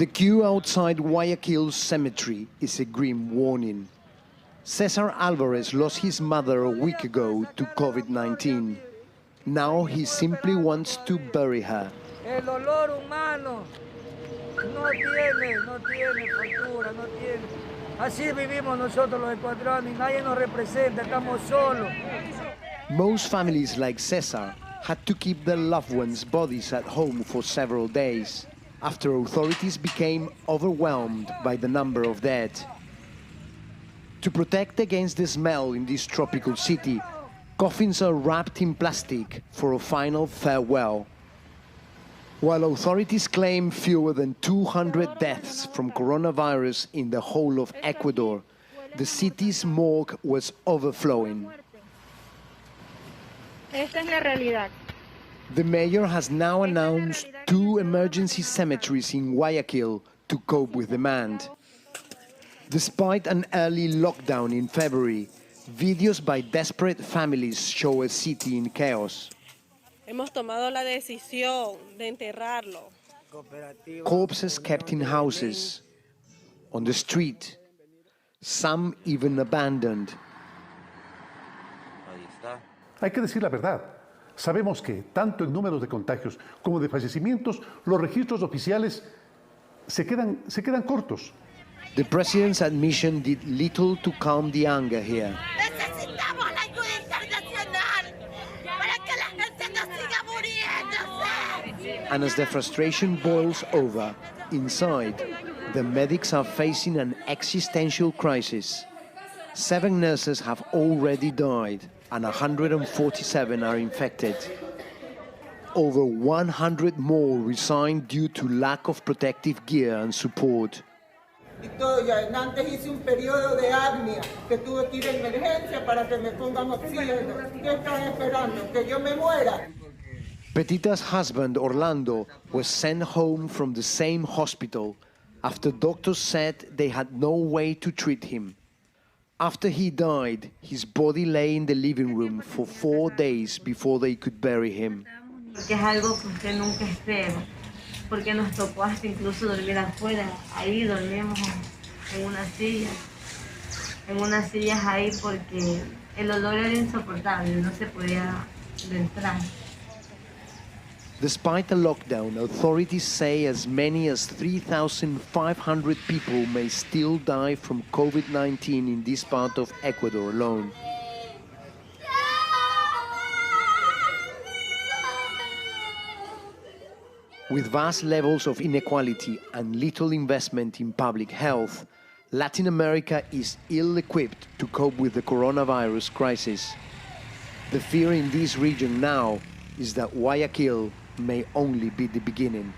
The queue outside Guayaquil's cemetery is a grim warning. Cesar Alvarez lost his mother a week ago to COVID-19. Now he simply wants to bury her. El dolor humano no tiene factura, no tiene. Así vivimos nosotros los ecuatorianos y nadie nos representa, estamos solos. Most families like Cesar had to keep their loved ones' bodies at home for several days after authorities became overwhelmed by the number of dead. To protect against the smell in this tropical city, coffins are wrapped in plastic for a final farewell. While authorities claim fewer than 200 deaths from coronavirus in the whole of Ecuador, the city's morgue was overflowing. Esta es la realidad. The mayor has now announced 2 emergency cemeteries in Guayaquil to cope with demand. Despite an early lockdown in February, videos by desperate families show a city in chaos. Hemos tomado la decisión de enterrarlo. Corpses kept in houses, on the street, some even abandoned. Hay que decir la verdad. Sabemos que, tanto en números de contagios como de fallecimientos, los registros oficiales se quedan cortos. The president's admission did little to calm the anger here. Necesitamos la ayuda internacional para que la gente no siga muriéndose. And as the frustration boils over, inside, the medics are facing an existential crisis. 7 nurses have already died, and 147 are infected. Over 100 more resigned due to lack of protective gear and support. Y todo, ya antes hice un periodo de apnea, que tuve que ir a emergencia para que me pongan oxígeno. ¿Qué están esperando? ¿Que yo me muera? Petita's husband, Orlando, was sent home from the same hospital after doctors said they had no way to treat him. After he died, his body lay in the living room for 4 days before they could bury him. Porque es algo que usted nunca espera, porque nos tocó hasta incluso dormir afuera. Ahí dormimos en unas sillas ahí porque el olor era insoportable, no se podía entrar. Despite the lockdown, authorities say as many as 3,500 people may still die from COVID-19 in this part of Ecuador alone. With vast levels of inequality and little investment in public health, Latin America is ill-equipped to cope with the coronavirus crisis. The fear in this region now is that Guayaquil may only be the beginning.